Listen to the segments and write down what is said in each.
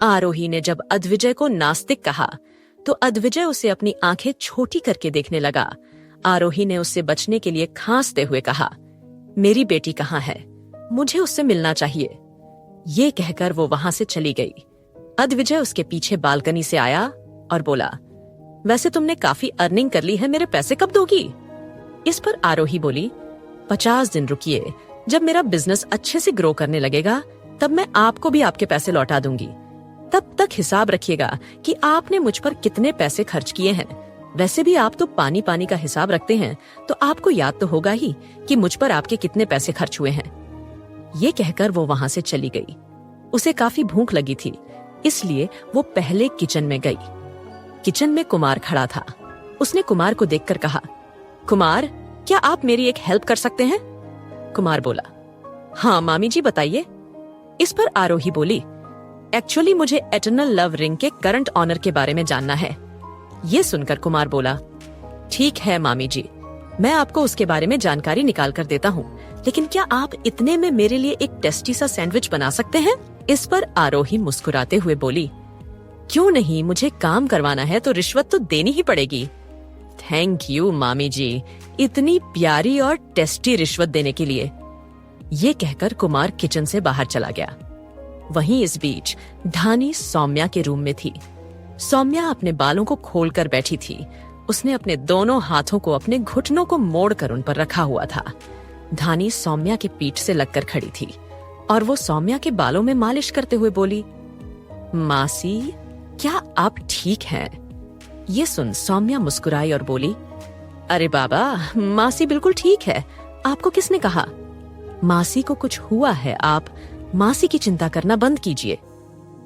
आरोही ने जब अद्विजय को नास्तिक कहा तो अद्विजय उसे अपनी आंखें छोटी करके देखने लगा। आरोही ने उससे बचने के लिए खांसते हुए कहा, मेरी बेटी कहाँ है? मुझे उससे मिलना चाहिए। ये कहकर वो वहां से चली गई। अद्विजय उसके पीछे बालकनी से आया और बोला, वैसे तुमने काफी अर्निंग कर ली है, मेरे पैसे कब दोगी? इस पर आरोही बोली, 50 दिन रुकिए, जब मेरा बिजनेस अच्छे से ग्रो करने लगेगा तब मैं आपको भी आपके पैसे लौटा दूंगी। तब तक हिसाब रखिएगा कि आपने मुझ पर कितने पैसे खर्च किए हैं। वैसे भी आप तो पानी पानी का हिसाब रखते हैं, तो आपको याद तो होगा ही कि मुझ पर आपके कितने पैसे खर्च हुए हैं। ये कहकर वो वहां से चली गई। उसे काफी भूख लगी थी, इसलिए वो पहले किचन में गई। किचन में कुमार खड़ा था। उसने कुमार को देखकर कहा, कुमार, क्या आप मेरी एक हेल्प कर सकते हैं? कुमार बोला, हाँ मामी जी, बताइए। इस पर आरोही बोली, एक्चुअली मुझे एटर्नल लव रिंग के करंट ऑनर के बारे में जानना है। ये सुनकर कुमार बोला, ठीक है मामी जी, मैं आपको उसके बारे में जानकारी निकाल कर देता हूँ, लेकिन क्या आप इतने में मेरे लिए एक टेस्टी सा सैंडविच बना सकते हैं? इस पर आरोही मुस्कुराते हुए बोली, क्यों नहीं, मुझे काम करवाना है तो रिश्वत तो देनी ही पड़ेगी। थैंक यू मामी जी, इतनी प्यारी और टेस्टी रिश्वत देने के लिए। ये कहकर कुमार किचन से बाहर चला गया। वहीं इस बीच धानी सौम्या के रूम में थी। सौम्या अपने बालों को खोलकर बैठी थी। उसने अपने दोनों हाथों को अपने घुटनों को मोड़कर उन पर रखा हुआ था। धानी सौम्या के पीठ से लगकर खड़ी थी और वो सौम्या के बालों में मालिश करते हुए बोली, मासी, क्या आप ठीक हैं? ये सुन सौम्या मुस्कुराई और बोली, अरे बाबा, मासी बिल्कुल ठीक है। आपको किसने कहा? मासी को कुछ हुआ है, आप मासी की चिंता करना बंद कीजिए।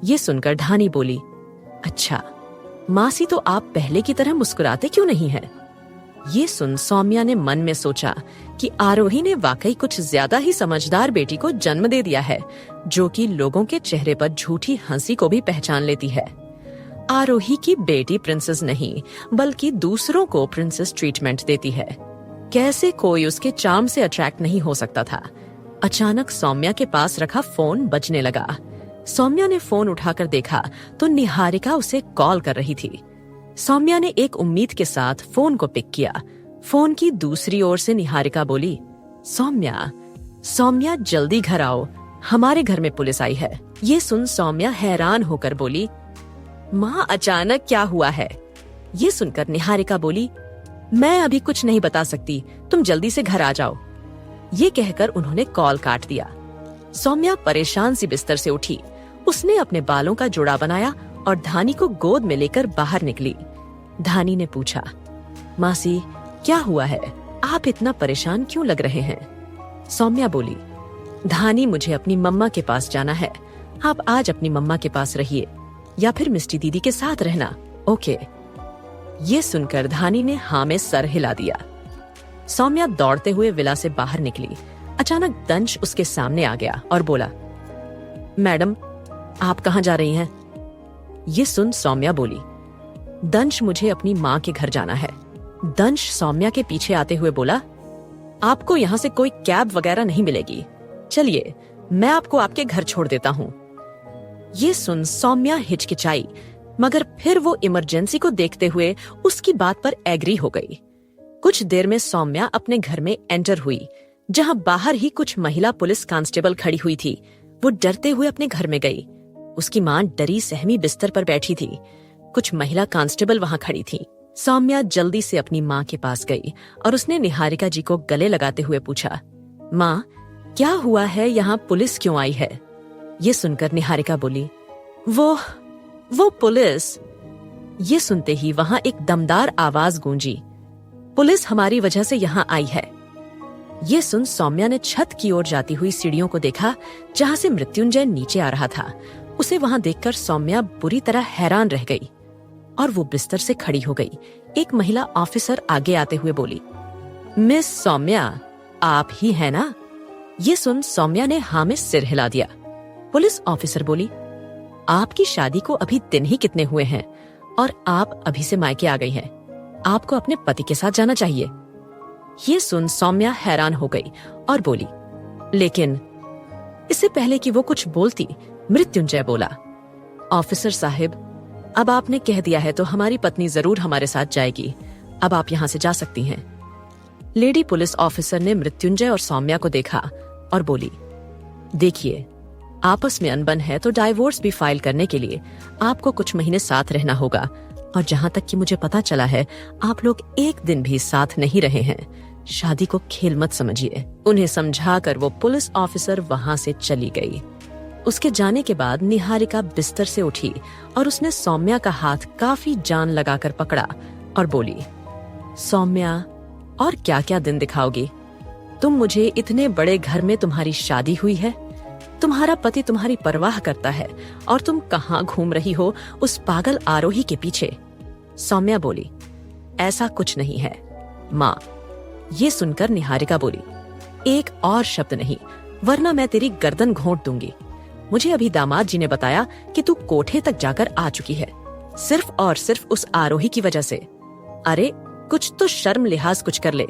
ये सुनकर धानी बोली, अच्छा, मासी तो आप पहले की तरह मुस्कुराते क्यों नहीं हैं? ये सुन सौम्या ने मन में सोचा कि आरोही ने वाकई कुछ ज्यादा ही समझदार बेटी को जन्म दे दिया है, जो कि लोगों के चेहरे पर झूठी हंसी को भी पहचान लेती है। आरोही की बेटी प्रिंसेस नहीं, बल्कि दूसरों को प्रिंसेस ट्रीटमेंट देती है। कैसे कोई उसके चार्म से अट्रैक्ट नहीं हो सकता था। अचानक सौम्या के पास रखा फोन बजने लगा। सौम्या ने फोन उठाकर देखा तो निहारिका उसे कॉल कर रही थी। सौम्या ने एक उम्मीद के साथ फोन को पिक किया। फोन की दूसरी ओर से निहारिका बोली, सौम्या, सौम्या जल्दी घर आओ, हमारे घर में पुलिस आई है। ये सुन सौम्या हैरान होकर बोली, माँ, अचानक क्या हुआ है? ये सुनकर निहारिका बोली, मैं अभी कुछ नहीं बता सकती, तुम जल्दी से घर आ जाओ। ये कहकर उन्होंने कॉल काट दिया। सौम्या परेशान सी बिस्तर से उठी। उसने अपने बालों का जोड़ा बनाया और धानी को गोद में लेकर बाहर निकली। धानी ने पूछा, मासी, क्या हुआ है? आप इतना परेशान क्यों लग रहे हैं? सौम्या बोली, धानी, मुझे अपनी मम्मा के पास जाना है। आप आज अपनी मम्मा के पास रहिए या फिर मिष्टी दीदी के साथ रहना, ओके? ये सुनकर धानी ने हाँ में सर हिला दिया। सौम्या दौड़ते हुए विला से बाहर निकली। अचानक दंश उसके सामने आ गया और बोला, मैडम, आप कहाँ जा रही हैं? ये सुन सौम्या बोली, दंश, मुझे अपनी माँ के घर जाना है। दंश सौम्या के पीछे आते हुए बोला, आपको यहाँ से कोई कैब वगैरह नहीं मिलेगी, चलिए मैं आपको आपके घर छोड़ देता हूँ। ये सुन सौम्या हिचकिचाई, मगर फिर वो इमरजेंसी को देखते हुए उसकी बात पर एग्री हो गई। कुछ देर में सौम्या अपने घर में एंटर हुई, जहां बाहर ही कुछ महिला पुलिस कांस्टेबल खड़ी हुई थी। वो डरते हुए अपने घर में गई। उसकी मां डरी सहमी बिस्तर पर बैठी थी। कुछ महिला कांस्टेबल वहां खड़ी थी। सौम्या जल्दी से अपनी मां के पास गई और उसने निहारिका जी को गले लगाते हुए पूछा, मां, क्या हुआ है, यहाँ पुलिस क्यों आई है? ये सुनकर निहारिका बोली, वो पुलिस। ये सुनते ही वहां एक दमदार आवाज गूंजी, पुलिस हमारी वजह से यहाँ आई है। ये सुन सौम्या ने छत की ओर जाती हुई सीढ़ियों को देखा, जहां से मृत्युंजय नीचे आ रहा था। उसे वहां देखकर सौम्या बुरी तरह हैरान रह गई और वो बिस्तर से खड़ी हो गई। एक महिला ऑफिसर आगे आते हुए बोली, मिस सौम्या, आप ही है ना? ये सुन सौम्या ने हाँ में सिर हिला दिया। पुलिस ऑफिसर बोली, आपकी शादी को अभी दिन ही कितने हुए हैं और आप अभी से मायके आ गई हैं। आपको अपने पति के साथ जाना चाहिए। ये सुन सौम्या हैरान हो गई और बोली, लेकिन इससे पहले कि वो कुछ बोलती, मृत्युंजय बोला, ऑफिसर साहिब, अब आपने कह दिया है तो हमारी पत्नी जरूर हमारे साथ जाएगी। अब आप यहां से जा सकती हैं। लेडी पुलिस ऑफिसर ने मृत्युंजय और सौम्या को देखा और बोली, देखिए, आपस में अनबन है तो डाइवोर्स भी फाइल करने के लिए आपको कुछ महीने साथ रहना होगा, और जहां तक कि मुझे पता चला है आप लोग एक दिन भी साथ नहीं रहे हैं। शादी को खेल मत समझिए। उन्हें समझाकर वो पुलिस ऑफिसर वहां से चली गई। उसके जाने के बाद निहारिका बिस्तर से उठी और उसने सौम्या का हाथ काफी जान लगाकर पकड़ा और बोली, सौम्या, और क्या क्या दिन दिखाओगी? तुम मुझे इतने बड़े घर में तुम्हारी शादी हुई है, तुम्हारा पति तुम्हारी परवाह करता है, और तुम कहाँ घूम रही हो उस पागल आरोही के पीछे? सौम्या बोली, ऐसा कुछ नहीं है माँ। ये सुनकर निहारिका बोली, एक और शब्द नहीं, वरना मैं तेरी गर्दन घोंट दूंगी। मुझे अभी दामाद जी ने बताया कि तू कोठे तक जाकर आ चुकी है, सिर्फ और सिर्फ उस आरोही की वजह से। अरे कुछ तो शर्म लिहाज कुछ कर ले।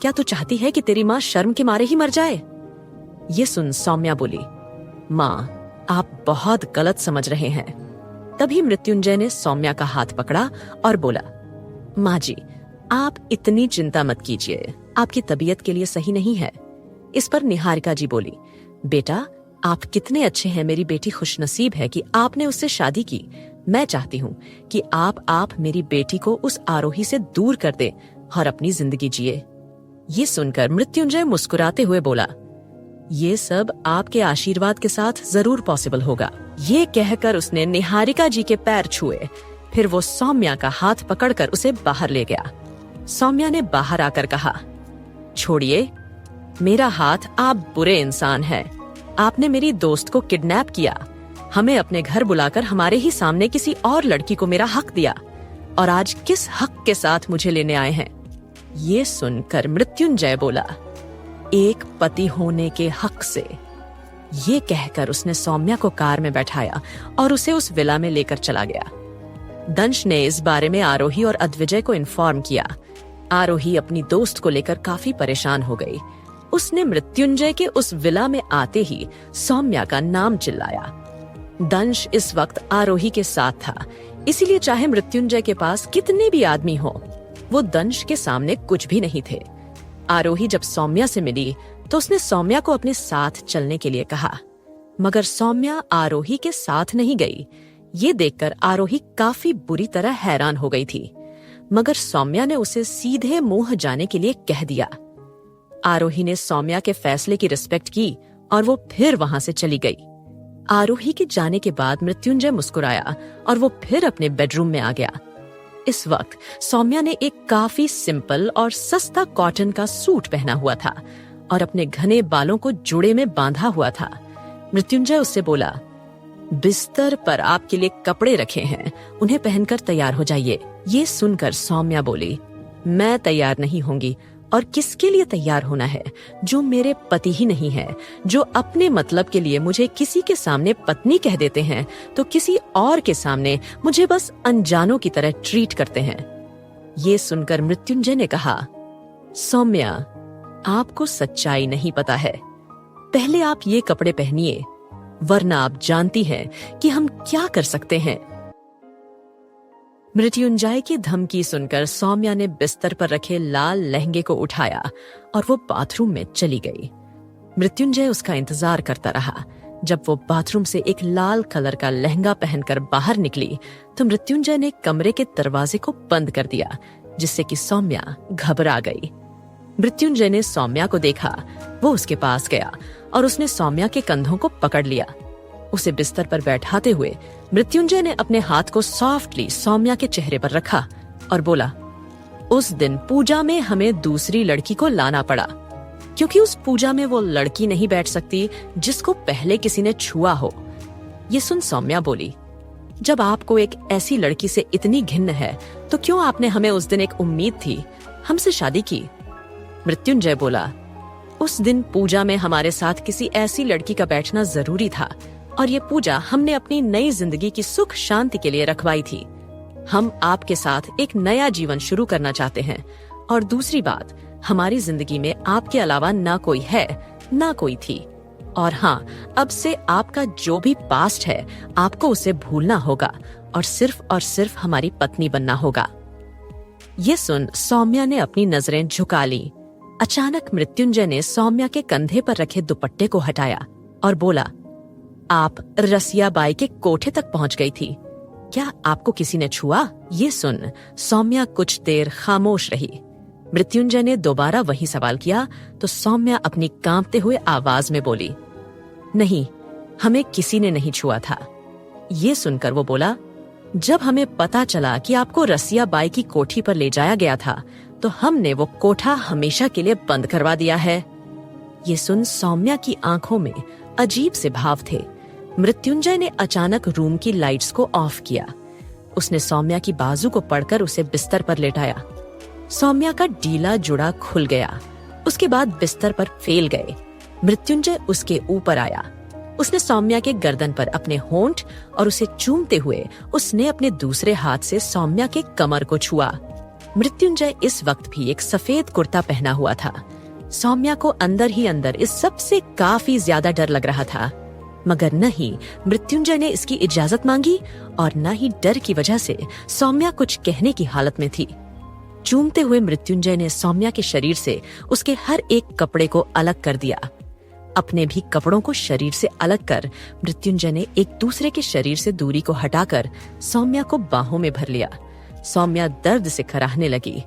क्या तू चाहती है कि तेरी माँ शर्म के मारे ही मर जाए? ये सुन सौम्या बोली, माँ, आप बहुत गलत समझ रहे हैं। तभी मृत्युंजय ने सौम्या का हाथ पकड़ा और बोला, माँ जी, आप इतनी चिंता मत कीजिए, आपकी तबीयत के लिए सही नहीं है। इस पर निहारिका जी बोली, बेटा, आप कितने अच्छे हैं, मेरी बेटी खुशनसीब है कि आपने उससे शादी की। मैं चाहती हूँ कि आप मेरी बेटी को उस आरोही से दूर कर दें और अपनी जिंदगी जिए। ये सुनकर मृत्युंजय मुस्कुराते हुए बोला, ये सब आपके आशीर्वाद के साथ जरूर पॉसिबल होगा। ये कहकर उसने निहारिका जी के पैर छुए। फिर वो सौम्या का हाथ पकड़कर उसे बाहर ले गया। सौम्या ने बाहर आकर कहा, छोड़िए मेरा हाथ, आप बुरे इंसान हैं। आपने मेरी दोस्त को किडनैप किया, हमें अपने घर बुलाकर हमारे ही सामने किसी और लड़की को मेरा हक दिया, और आज किस हक के साथ मुझे लेने आए हैं? ये सुनकर मृत्युंजय बोला, एक पति होने के हक से। ये कहकर उसने सौम्या को कार में बैठाया और उसे उस विला में लेकर चला गया। दंश ने इस बारे में आरोही और अद्विजय को इन्फॉर्म किया। आरोही अपनी दोस्त को लेकर काफी परेशान हो गई। उसने मृत्युंजय के उस विला में आते ही सौम्या का नाम चिल्लाया। दंश इस वक्त आरोही के साथ था, इसीलिए चाहे मृत्युंजय के पास कितने भी आदमी हो, वो दंश के सामने कुछ भी नहीं थे। आरोही जब सौम्या से मिली तो उसने सौम्या को अपने साथ चलने के लिए कहा, मगर सौम्या आरोही के साथ नहीं गई। ये देखकर आरोही काफी बुरी तरह हैरान हो गई थी, मगर सौम्या ने उसे सीधे मुंह जाने के लिए कह दिया। आरोही ने सौम्या के फैसले की रिस्पेक्ट की और वो फिर वहां से चली गई। आरोही के जाने के बाद मृत्युंजय मुस्कुराया और वो फिर अपने बेडरूम में आ गया। इस वक्त सौम्या ने एक काफी सिंपल और सस्ता कॉटन का सूट पहना हुआ था और अपने घने बालों को जुड़े में बांधा हुआ था। मृत्युंजय उससे बोला, बिस्तर पर आपके लिए कपड़े रखे हैं, उन्हें पहनकर तैयार हो जाइए। ये सुनकर सौम्या बोली, मैं तैयार नहीं होंगी, और किसके लिए तैयार होना है जो मेरे पति ही नहीं है, जो अपने मतलब के लिए मुझे किसी के सामने पत्नी कह देते हैं तो किसी और के सामने मुझे बस अनजानों की तरह ट्रीट करते हैं। ये सुनकर मृत्युंजय ने कहा, सौम्या, आपको सच्चाई नहीं पता है। पहले आप ये कपड़े पहनिए, वरना आप जानती हैं कि हम क्या कर सकते हैं। मृत्युंजय की धमकी सुनकर सौम्या ने बिस्तर पर रखे लाल लहंगे को उठाया और वो बाथरूम में चली गई। मृत्युंजय उसका इंतजार करता रहा। जब वो बाथरूम से एक लाल कलर का लहंगा पहनकर बाहर निकली तो मृत्युंजय ने कमरे के दरवाजे को बंद कर दिया, जिससे कि सौम्या घबरा गई। मृत्युंजय ने सौम्या को देखा। वो उसके पास गया और उसने सौम्या के कंधों को पकड़ लिया। उसे बिस्तर पर बैठाते हुए मृत्युंजय ने अपने हाथ को सॉफ्टली सौम्या के चेहरे पर रखा और बोला, उस दिन पूजा में हमें दूसरी लड़की को लाना पड़ा, क्योंकि उस पूजा में वो लड़की नहीं बैठ सकती जिसको पहले किसी ने छुआ हो। ये सुन सौम्या बोली, जब आपको एक ऐसी लड़की से इतनी घिन्न है तो क्यों आपने हमें उस दिन एक उम्मीद थी हमसे शादी की? मृत्युंजय बोला, उस दिन पूजा में हमारे साथ किसी ऐसी लड़की का बैठना जरूरी था, और ये पूजा हमने अपनी नई जिंदगी की सुख शांति के लिए रखवाई थी। हम आपके साथ एक नया जीवन शुरू करना चाहते हैं, और दूसरी बात, हमारी जिंदगी में आपके अलावा ना कोई है, ना कोई थी। और हाँ, अब से आपका जो भी पास्ट है, आपको उसे भूलना होगा और सिर्फ हमारी पत्नी बनना होगा। ये सुन सौम्या ने अपनी नजरें झुका ली। अचानक मृत्युंजय ने सौम्या के कंधे पर रखे दुपट्टे को हटाया और बोला, आप रसिया बाई के कोठे तक पहुंच गई थी। क्या आपको किसी ने छुआ? ये सुन सौम्या कुछ देर खामोश रही। मृत्युंजय ने दोबारा वही सवाल किया तो सौम्या अपनी कांपते हुए आवाज में बोली, नहीं, हमें किसी ने नहीं छुआ था। ये सुनकर वो बोला, जब हमें पता चला कि आपको रसिया बाई की कोठी पर ले जाया गया था तो हमने वो कोठा हमेशा के लिए बंद करवा दिया है। ये सुन सौम्या की आंखों में अजीब से भाव थे। मृत्युंजय ने अचानक रूम की लाइट्स को ऑफ किया। उसने सौम्या की बाजू को पकड़कर उसे बिस्तर पर लेटाया। सौम्या का ढीला जुड़ा खुल गया। उसके बाद बिस्तर पर फैल गए। मृत्युंजय उसके ऊपर आया। उसने सौम्या के गर्दन पर अपने होंठ और उसे चूमते हुए उसने अपने दूसरे हाथ से सौम्या के कमर को छुआ। मृत्युंजय इस वक्त भी एक सफेद कुर्ता पहना हुआ था। सौम्या को अंदर ही अंदर इस सब से काफी ज्यादा डर लग रहा था, मगर न ही मृत्युंजय ने इसकी इजाजत मांगी और न ही डर की वजह से सौम्या कुछ कहने की हालत में थी। चूमते हुए मृत्युंजय ने सौम्या के शरीर से उसके हर एक कपड़े को अलग कर दिया। अपने भी कपड़ों को शरीर से अलग कर मृत्युंजय ने एक दूसरे के शरीर से दूरी को हटाकर सौम्या को बाहों में भर लिया। सौम्या दर्द से कराहने लगी।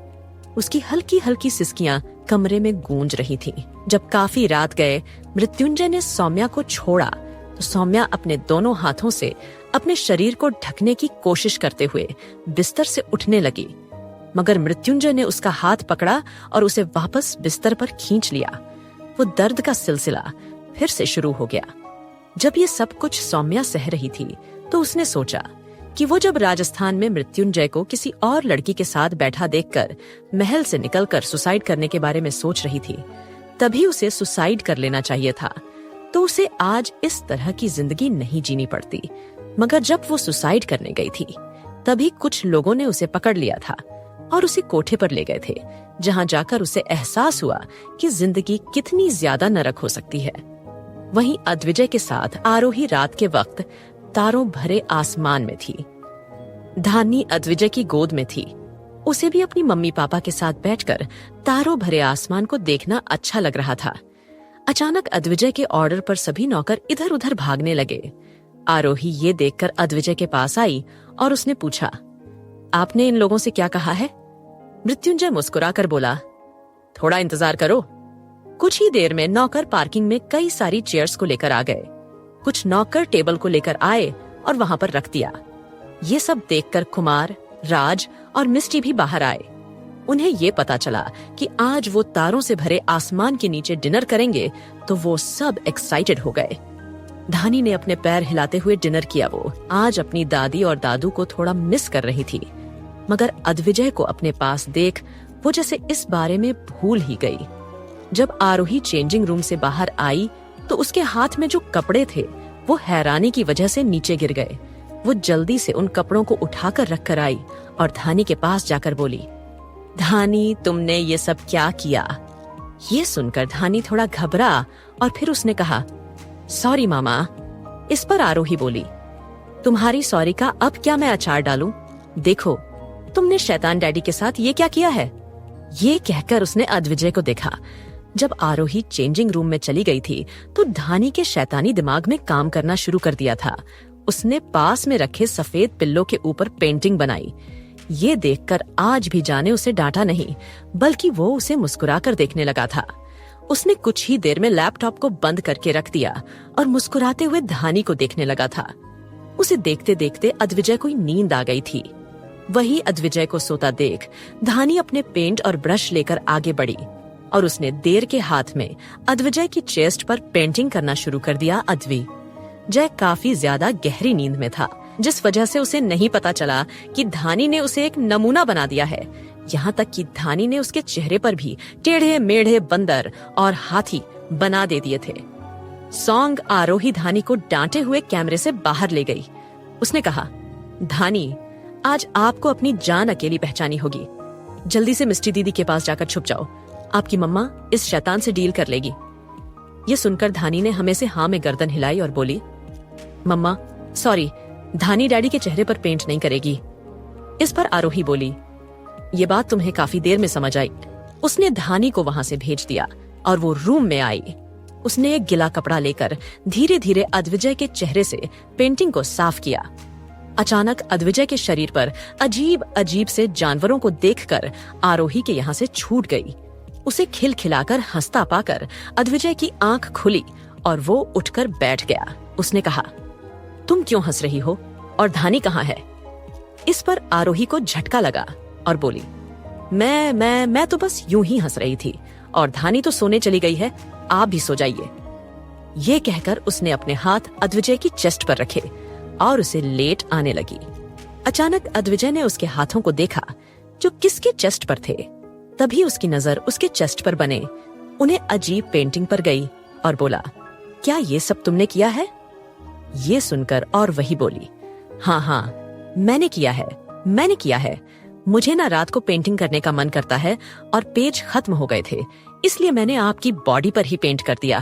उसकी हल्की हल्की सिसकियां कमरे में गूंज रही थीं। जब काफी रात गए, मृत्युंजय ने सौम्या को छोड़ा तो सौम्या अपने दोनों हाथों से अपने शरीर को ढकने की कोशिश करते हुए बिस्तर से उठने लगी, मगर मृत्युंजय ने उसका हाथ पकड़ा और उसे वापस बिस्तर पर खींच लिया। वो दर्द का सिलसिला फिर से शुरू हो गया। जब ये सब कुछ सौम्या सह रही थी तो उसने सोचा कि वो जब राजस्थान में मृत्युंजय को किसी और लड़की के साथ बैठा देखकर महल से निकलकर सुसाइड करने के बारे में सोच रही थी, तभी उसे सुसाइड कर लेना चाहिए था, तो उसे आज इस तरह की जिंदगी नहीं जीनी पड़ती। मगर जब वो सुसाइड करने गई थी, तभी कुछ लोगों ने उसे पकड़ लिया था और उसे कोठे पर ले गए थे, जहां जाकर उसे एहसास हुआ कि जिंदगी कितनी ज्यादा नरक हो सकती है। वहीं अद्विजय के साथ आरोही रात के वक्त तारों भरे आसमान में थी। धानी अद्विजय की गोद में थी। उसे भी अपनी मम्मी पापा के साथ बैठकर तारों भरे आसमान को देखना अच्छा लग रहा था। अचानक अद्विजय के ऑर्डर पर सभी नौकर इधर उधर भागने लगे। आरोही ये देखकर अद्विजय के पास आई और उसने पूछा, आपने इन लोगों से क्या कहा है? मृत्युंजय मुस्कुराकर बोला, थोड़ा इंतजार करो। कुछ ही देर में नौकर पार्किंग में कई सारी चेयर्स को लेकर आ गए। कुछ नौकर टेबल को लेकर आए और वहां पर रख दिया। ये सब देखकर कुमार, राज और मिस्टी भी बाहर आए। उन्हें ये पता चला कि आज वो तारों से भरे आसमान के नीचे डिनर करेंगे, तो वो सब एक्साइटेड हो गए। धानी ने अपने पैर हिलाते हुए डिनर किया। वो आज अपनी दादी और दादू को थोड़ा मिस कर रही थी, मगर अद्विजय को अपने पास देख वो जैसे इस बारे में भूल ही गई। जब आरोही चेंजिंग रूम से बाहर आई तो उसके हाथ में जो कपड़े थे वो हैरानी की वजह से नीचे गिर गए। वो जल्दी से उन कपड़ों को उठाकर रख कर आई और धानी के पास जाकर बोली, धानी, तुमने ये सब क्या किया? ये सुनकर धानी थोड़ा घबरा और फिर उसने कहा, सॉरी मामा। इस पर आरोही बोली, तुम्हारी सॉरी का अब क्या मैं अचार डालूं? देखो, तुमने शैतान डैडी के साथ ये क्या किया है? ये कहकर उसने अद्विजय को देखा। जब आरोही चेंजिंग रूम में चली गई थी तो धानी के शैतानी दिमाग में काम करना शुरू कर दिया था। उसने पास में रखे सफेद पिल्लों के ऊपर पेंटिंग बनाई। ये देखकर आज भी जाने उसे डांटा नहीं, बल्कि वो उसे मुस्कुराकर देखने लगा था। उसने कुछ ही देर में लैपटॉप को बंद करके रख दिया और मुस्कुराते हुए धानी को देखने लगा था। उसे देखते देखते अद्विजय को नींद आ गई थी। वही अद्विजय को सोता देख धानी अपने पेंट और ब्रश लेकर आगे बढ़ी और उसने देर के हाथ में अद्विजय की चेस्ट पर पेंटिंग करना शुरू कर दिया। अद्विजय काफी ज्यादा गहरी नींद में था, जिस वजह से उसे नहीं पता चला कि धानी ने उसे एक नमूना बना दिया है। यहाँ तक कि धानी ने उसके चेहरे पर भी टेढ़े मेढ़े बंदर और हाथी बना दे दिए थे। सॉन्ग आरोही धानी को डांटे हुए कैमरे से बाहर ले गई। उसने कहा, धानी, आज आपको अपनी जान अकेली पहचानी होगी। जल्दी से मिस्टी दीदी के पास जाकर छुप जाओ आपकी मम्मा इस शैतान से डील कर लेगी। ये सुनकर धानी ने हमें से हाँ में गर्दन हिलाई और बोली, मम्मा सॉरी, धानी डैडी के चेहरे पर पेंट नहीं करेगी। इस पर आरोही बोली, ये बात तुम्हें काफी देर में समझ आई। उसने धानी को वहां से भेज दिया और वो रूम में आई। उसने एक गिला कपड़ा लेकर धीरे धीरे अद्विजय के चेहरे से पेंटिंग को साफ किया। अचानक अद्विजय के शरीर पर अजीब अजीब से जानवरों को देखकर आरोही के यहाँ से छूट गई। उसे खिलखिलाकर हंसता पाकर अद्विजय की आंख खुली और वो उठकर बैठ गया। उसने कहा, तुम क्यों हंस रही हो और धानी कहाँ है? इस पर आरोही को झटका लगा और बोली, मैं तो बस यूं ही हंस रही थी और धानी तो सोने चली गई है, आप भी सो जाइए। ये कहकर उसने अपने हाथ अद्विजय की चेस्ट पर रखे और उसे लेट आने लगी। अचानक अद्विजय ने उसके हाथों को देखा जो किसके चेस्ट पर थे। तभी उसकी नजर उसके चेस्ट पर बने उन्हें अजीब पेंटिंग पर गई और बोला, क्या ये सब तुमने किया है? ये सुनकर और वही बोली, हाँ, मैंने किया है। मुझे ना रात को पेंटिंग करने का मन करता है और पेज खत्म हो गए थे, इसलिए मैंने आपकी बॉडी पर ही पेंट कर दिया।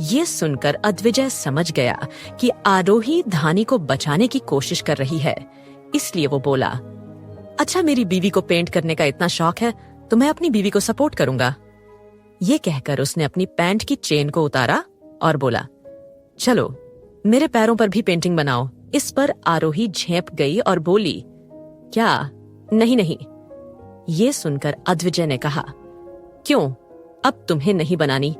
ये सुनकर अद्विजय समझ गया कि आरोही धानी को बचाने की कोशिश कर रही है, इसलिए वो बोला, अच्छा मेरी बीवी को पेंट करने का इतना शौक है तो मैं अपनी बीवी को सपोर्ट करूंगा। ये कहकर उसने अपनी पैंट की चेन को उतारा और बोला, चलो मेरे पैरों पर भी पेंटिंग बनाओ। इस पर आरोही झेंप गई और बोली, क्या? नहीं। ये सुनकर अद्विजय ने कहा, क्यों, अब तुम्हें नहीं बनानी?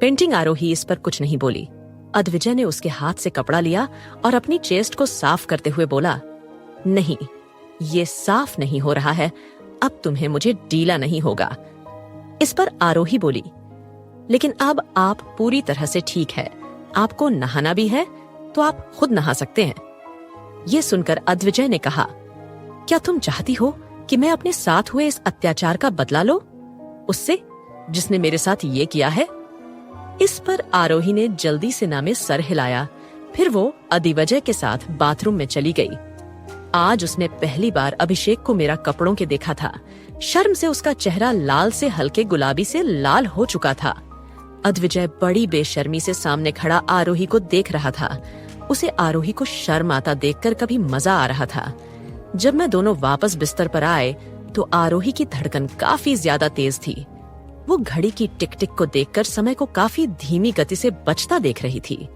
पेंटिंग आरोही इस पर कुछ नहीं बोली। अद्विजय ने उसके हाथ से कपड़ा लिया और अपनी चेस्ट को साफ करते हुए बोला, नहीं, ये साफ नहीं हो रहा है, अब तुम्हें मुझे डीला नहीं होगा। इस पर आरोही बोली, लेकिन अब आप पूरी तरह से ठीक है, आपको नहाना भी है तो आप खुद नहा सकते हैं। ये सुनकर अद्विजय ने कहा, क्या तुम चाहती हो कि मैं अपने साथ हुए इस अत्याचार का बदला लो उससे जिसने मेरे साथ ये किया है? इस पर आरोही ने जल्दी से ना में सर हिलाया। फिर वो अदिवजय के साथ बाथरूम में चली गई। आज उसने पहली बार अभिषेक को मेरा कपड़ों के देखा था। शर्म से उसका चेहरा लाल से हल्के गुलाबी से लाल हो चुका था। अद्विजय बड़ी बेशर्मी से सामने खड़ा आरोही को देख रहा था। उसे आरोही को शर्म आता देखकर कभी मजा आ रहा था। जब मैं दोनों वापस बिस्तर पर आए तो आरोही की धड़कन काफी ज्यादा तेज थी। वो घड़ी की टिक टिक को देखकर समय को काफी धीमी गति से बचता देख रही थी।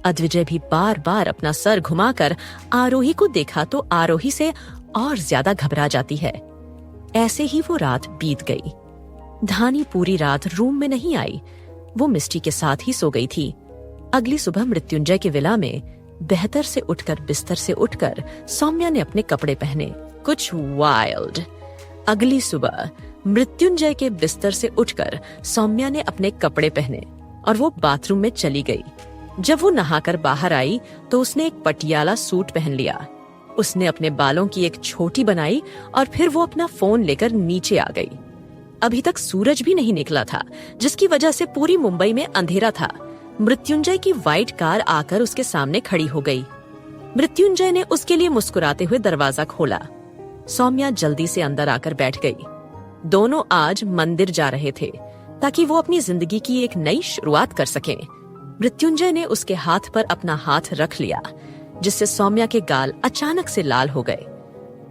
अद्विजय भी बार बार अपना सर घुमाकर आरोही को देखा तो आरोही से और ज्यादा घबरा जाती है। ऐसे ही वो रात बीत गई। धानी पूरी रात रूम में नहीं आई। वो मिस्टी के साथ ही सो गई थी। अगली सुबह मृत्युंजय के विला में बेहतर से बिस्तर से उठकर सौम्या ने अपने कपड़े पहने। कुछ वाइल्ड। अगली सुबह मृत्युंजय के बिस्तर से उठकर सौम्या ने अपने कपड़े पहने और वो बाथरूम में चली गई। जब वो नहाकर बाहर आई तो उसने एक पटियाला सूट पहन लिया। उसने अपने बालों की एक छोटी बनाई और फिर वो अपना फोन लेकर नीचे आ गई। अभी तक सूरज भी नहीं निकला था, जिसकी वजह से पूरी मुंबई में अंधेरा था। मृत्युंजय की व्हाइट कार आकर उसके सामने खड़ी हो गई। मृत्युंजय ने उसके लिए मुस्कुराते हुए दरवाजा खोला। सौम्या जल्दी से अंदर आकर बैठ गई। दोनों आज मंदिर जा रहे थे ताकि वो अपनी जिंदगी की एक नई शुरुआत कर सकें। मृत्युंजय ने उसके हाथ पर अपना हाथ रख लिया, जिससे सौम्या के गाल अचानक से लाल हो गए।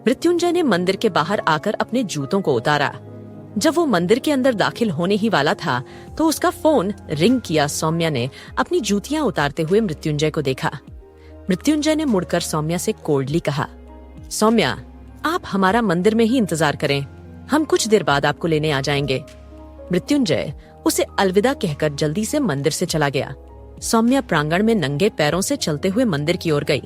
मृत्युंजय ने मंदिर के बाहर आकर अपने जूतों को उतारा। जब वो मंदिर के अंदर दाखिल होने ही वाला था तो उसका फोन रिंग किया। सौम्या ने अपनी जूतियां उतारते हुए मृत्युंजय को देखा। मृत्युंजय ने मुड़कर सौम्या से कोल्डली कहा, सौम्या, आप हमारा मंदिर में ही इंतजार करें, हम कुछ देर बाद आपको लेने आ जाएंगे। मृत्युंजय उसे अलविदा कहकर जल्दी से मंदिर से चला गया। सौम्या प्रांगण में नंगे पैरों से चलते हुए मंदिर की ओर गई।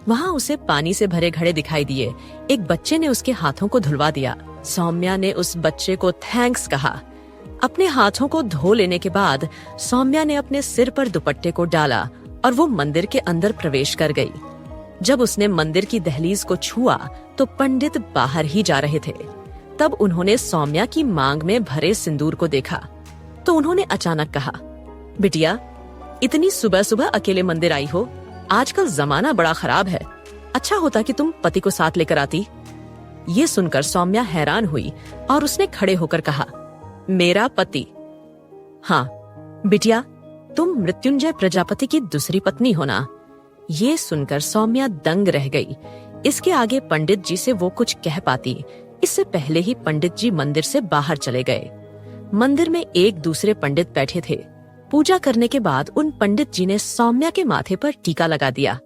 वहाँ उसे पानी से भरे घड़े दिखाई दिए। एक बच्चे ने उसके हाथों को धुलवा दिया। सौम्या ने उस बच्चे को थैंक्स कहा। अपने हाथों को धो लेने के बाद सौम्या ने अपने सिर पर दुपट्टे को डाला और वो मंदिर के अंदर प्रवेश कर गई। जब उसने मंदिर की दहलीज को छुआ तो पंडित बाहर ही जा रहे थे। तब उन्होंने सौम्या की मांग में भरे सिंदूर को देखा तो उन्होंने अचानक कहा, बिटिया, इतनी सुबह सुबह अकेले मंदिर आई हो, आजकल जमाना बड़ा खराब है, अच्छा होता कि तुम पति को साथ लेकर आती। ये सुनकर सौम्या हैरान हुई और उसने खड़े होकर कहा, मेरा पति। हाँ बिटिया, तुम मृत्युंजय प्रजापति की दूसरी पत्नी हो ना? ये सुनकर सौम्या दंग रह गई। इसके आगे पंडित जी से वो कुछ कह पाती, इससे पहले ही पंडित जी मंदिर से बाहर चले गए। मंदिर में एक दूसरे पंडित बैठे थे। पूजा करने के बाद उन पंडित जी ने सौम्या के माथे पर टीका लगा दिया।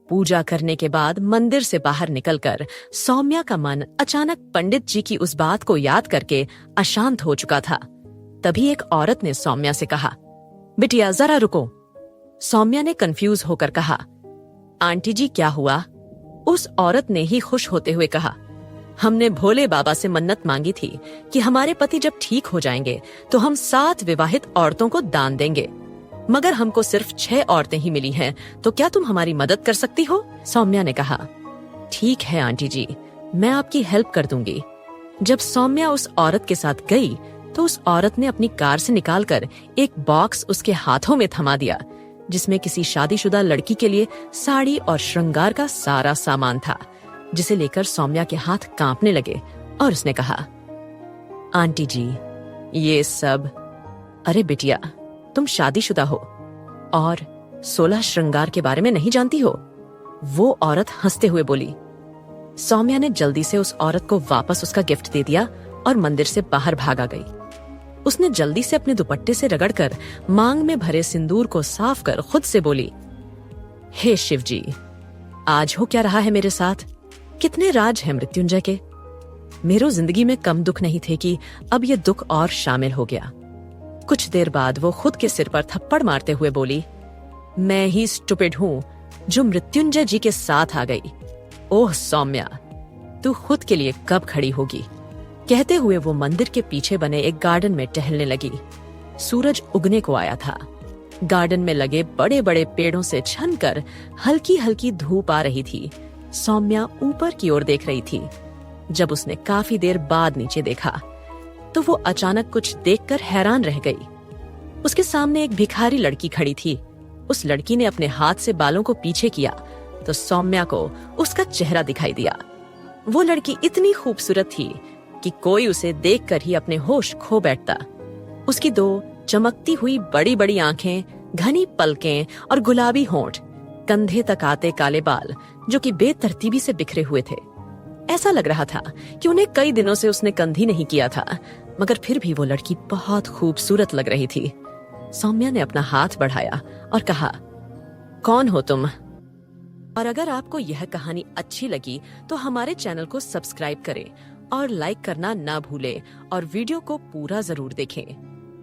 पूजा करने के बाद मंदिर से बाहर निकलकर सौम्या का मन अचानक पंडित जी की उस बात को याद करके अशांत हो चुका था। तभी एक औरत ने सौम्या से कहा, बिटिया जरा रुको। सौम्या ने कंफ्यूज होकर कहा, आंटी जी क्या हुआ? उस औरत ने ही खुश होते हुए कहा, हमने भोले बाबा से मन्नत मांगी थी कि हमारे पति जब ठीक हो जाएंगे तो हम 7 विवाहित औरतों को दान देंगे, मगर हमको सिर्फ 6 औरतें ही मिली हैं, तो क्या तुम हमारी मदद कर सकती हो? सौम्या ने कहा, ठीक है आंटी जी, मैं आपकी हेल्प कर दूंगी। जब सौम्या उस औरत के साथ गई तो उस औरत ने अपनी कार से निकालकर एक बॉक्स उसके हाथों में थमा दिया, जिसमें किसी शादीशुदा लड़की के लिए साड़ी और श्रृंगार का सारा सामान था, जिसे लेकर सौम्या के हाथ कांपने लगे और उसने कहा, आंटी जी ये सब। अरे बिटिया, तुम शादीशुदा हो और 16 श्रृंगार के बारे में नहीं जानती हो? वो औरत हंसते हुए बोली। सौम्या ने जल्दी से उस औरत को वापस उसका गिफ्ट दे दिया और मंदिर से बाहर भागा गई। उसने जल्दी से अपने दुपट्टे से रगड़कर मांग में भरे सिंदूर को साफ कर खुद से बोली, हे शिव जी, आज हो क्या रहा है मेरे साथ? कितने राज हैं मृत्युंजय के। मेरो जिंदगी में कम दुख नहीं थे कि अब ये दुख और शामिल हो गया। कुछ देर बाद वो खुद के सिर पर थप्पड़ मारते हुए बोली, मैं ही स्टूपिड हूँ जो मृत्युंजय जी के साथ आ गई। ओह सौम्या, तू खुद के लिए कब खड़ी होगी? कहते हुए वो मंदिर के पीछे बने एक गार्डन में टहलने लगी। सूरज उगने को आया था। गार्डन में लगे बड़े बड़े पेड़ों से छनकर हल्की हल्की धूप आ रही थी। सौम्या ऊपर की ओर देख रही थी। जब उसने काफी देर बाद नीचे देखा तो वो अचानक कुछ देखकर हैरान रह गई। उसके सामने एक भिखारी लड़की खड़ी थी। उस लड़की ने अपने हाथ से बालों को पीछे किया तो सौम्या को उसका चेहरा दिखाई दिया। वो लड़की इतनी खूबसूरत थी कि कोई उसे देखकर ही अपने होश खो बैठता। उसकी 2 चमकती हुई बड़ी बड़ी आंखें, घनी पलकें और गुलाबी होंठ, कंधे तक आते काले बाल जो कि बेतरतीबी से बिखरे हुए थे। ऐसा लग रहा था कि उन्हें कई दिनों से उसने कंघी नहीं किया था, मगर फिर भी वो लड़की बहुत खूबसूरत लग रही थी। सौम्या ने अपना हाथ बढ़ाया और कहा, कौन हो तुम? और अगर आपको यह कहानी अच्छी लगी तो हमारे चैनल को सब्सक्राइब करें और लाइक करना ना भूलें और वीडियो को पूरा जरूर देखें।